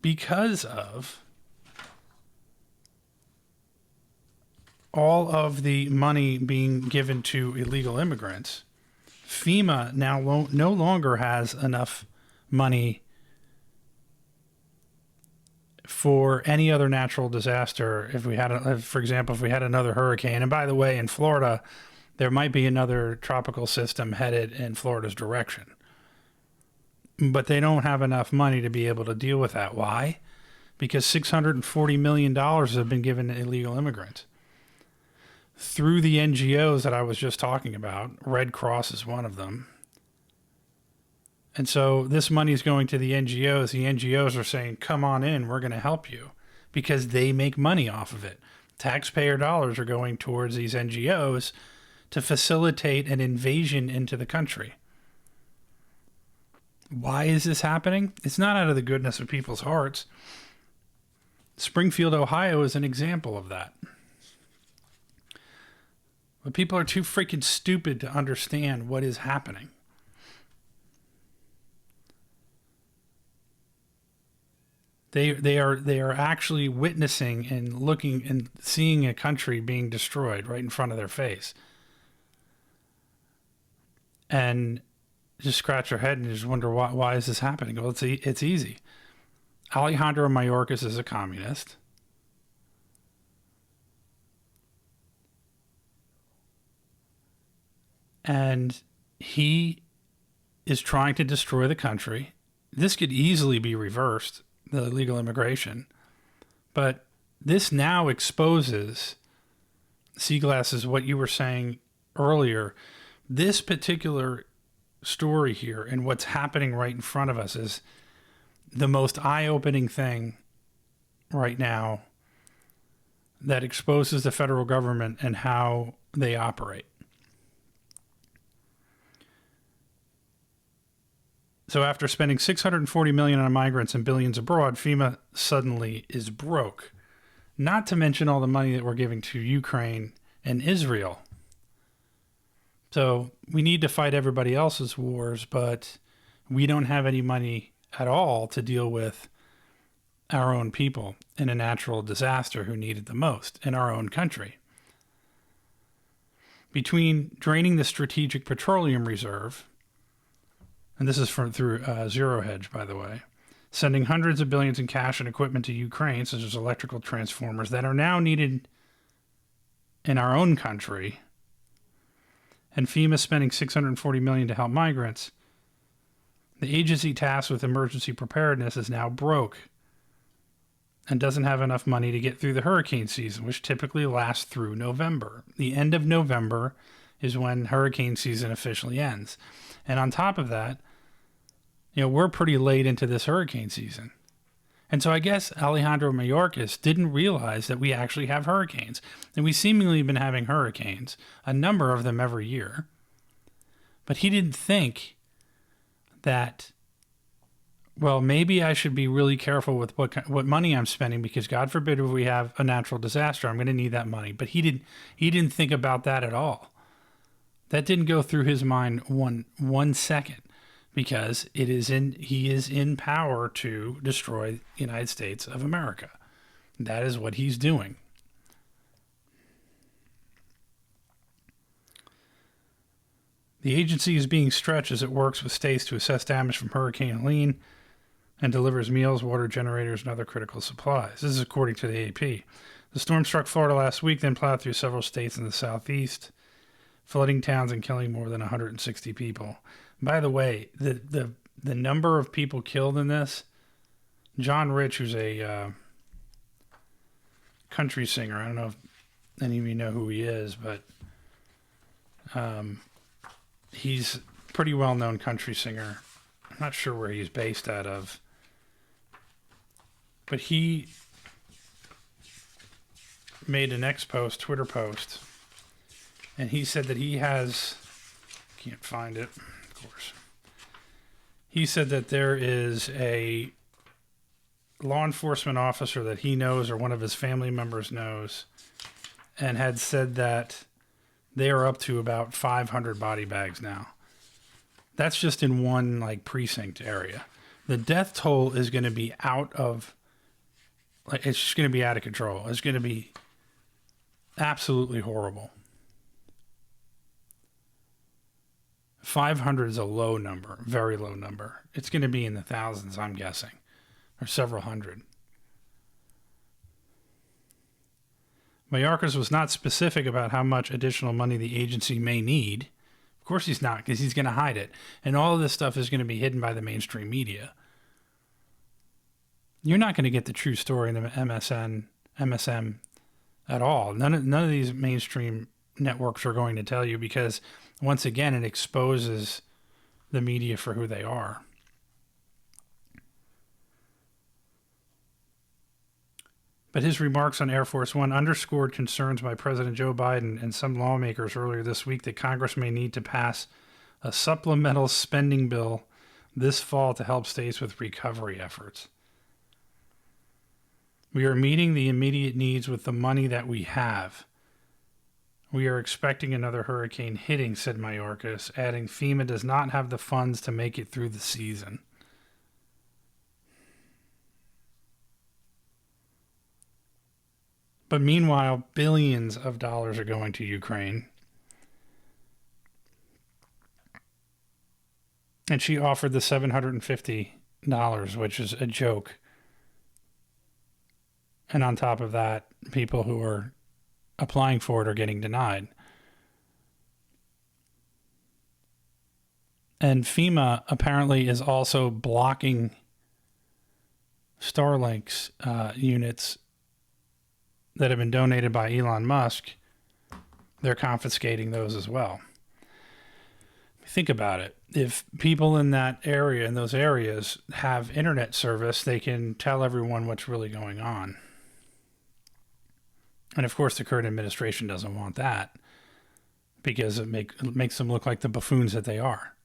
because of all of the money being given to illegal immigrants, FEMA now no longer has enough money for any other natural disaster. If we had, for example, if we had another hurricane, and by the way, in Florida, there might be another tropical system headed in Florida's direction, but they don't have enough money to be able to deal with that. Why? Because $640 million have been given to illegal immigrants through the NGOs that I was just talking about. Red Cross is one of them. And so this money is going to the NGOs. The NGOs are saying, come on in, we're going to help you, because they make money off of it. Taxpayer dollars are going towards these NGOs to facilitate an invasion into the country. Why is this happening? It's not out of the goodness of people's hearts. Springfield, Ohio is an example of that. But people are too freaking stupid to understand what is happening. They are actually witnessing and looking and seeing a country being destroyed right in front of their face. And just scratch your head and just wonder why is this happening? Well, it's easy. Alejandro Mayorkas is a communist. And he is trying to destroy the country. This could easily be reversed, the illegal immigration. But this now exposes, Seaglass, is what you were saying earlier. This particular story here and what's happening right in front of us is the most eye-opening thing right now that exposes the federal government and how they operate. So after spending $640 million on migrants and billions abroad, FEMA suddenly is broke. Not to mention all the money that we're giving to Ukraine and Israel. So we need to fight everybody else's wars, but we don't have any money at all to deal with our own people in a natural disaster who need it the most in our own country. Between draining the Strategic Petroleum Reserve, and this is through Zero Hedge, by the way, sending hundreds of billions in cash and equipment to Ukraine, such as electrical transformers that are now needed in our own country, and FEMA spending $640 million to help migrants, the agency tasked with emergency preparedness is now broke and doesn't have enough money to get through the hurricane season, which typically lasts through November. The end of November is when hurricane season officially ends. And on top of that, we're pretty late into this hurricane season. And so I guess Alejandro Mayorkas didn't realize that we actually have hurricanes. And we seemingly have been having hurricanes, a number of them every year. But he didn't think that, well, maybe I should be really careful with what money I'm spending, because God forbid if we have a natural disaster, I'm going to need that money. But he didn't think about that at all. That didn't go through his mind one second, because he is in power to destroy the United States of America. That is what he's doing. The agency is being stretched as it works with states to assess damage from Hurricane Helene and delivers meals, water generators, and other critical supplies. This is according to the AP. The storm struck Florida last week, then plowed through several states in the southeast, flooding towns and killing more than 160 people. By the way, the number of people killed in this, John Rich, who's a country singer, I don't know if any of you know who he is, but he's a pretty well-known country singer. I'm not sure where he's based out of, but he made an Twitter post, and he said that he has, can't find it, of course. He said that there is a law enforcement officer that he knows or one of his family members knows, and had said that they are up to about 500 body bags now. That's just in one precinct area. The death toll is going to be it's just going to be out of control. It's going to be absolutely horrible. 500 is a low number, very low number. It's going to be in the thousands, I'm guessing, or several hundred. Mayorkas was not specific about how much additional money the agency may need. Of course he's not, because he's going to hide it. And all of this stuff is going to be hidden by the mainstream media. You're not going to get the true story in the MSM at all. None of these mainstream networks are going to tell you, because once again, it exposes the media for who they are. But his remarks on Air Force One underscored concerns by President Joe Biden and some lawmakers earlier this week that Congress may need to pass a supplemental spending bill this fall to help states with recovery efforts. We are meeting the immediate needs with the money that we have. We are expecting another hurricane hitting, said Mayorkas, adding FEMA does not have the funds to make it through the season. But meanwhile, billions of dollars are going to Ukraine. And she offered the $750, which is a joke. And on top of that, people who are applying for it are getting denied. And FEMA apparently is also blocking Starlink's units that have been donated by Elon Musk. They're confiscating those as well. Think about it. If people in that area, in those areas, have internet service, they can tell everyone what's really going on. And of course, the current administration doesn't want that, because it makes them look like the buffoons that they are.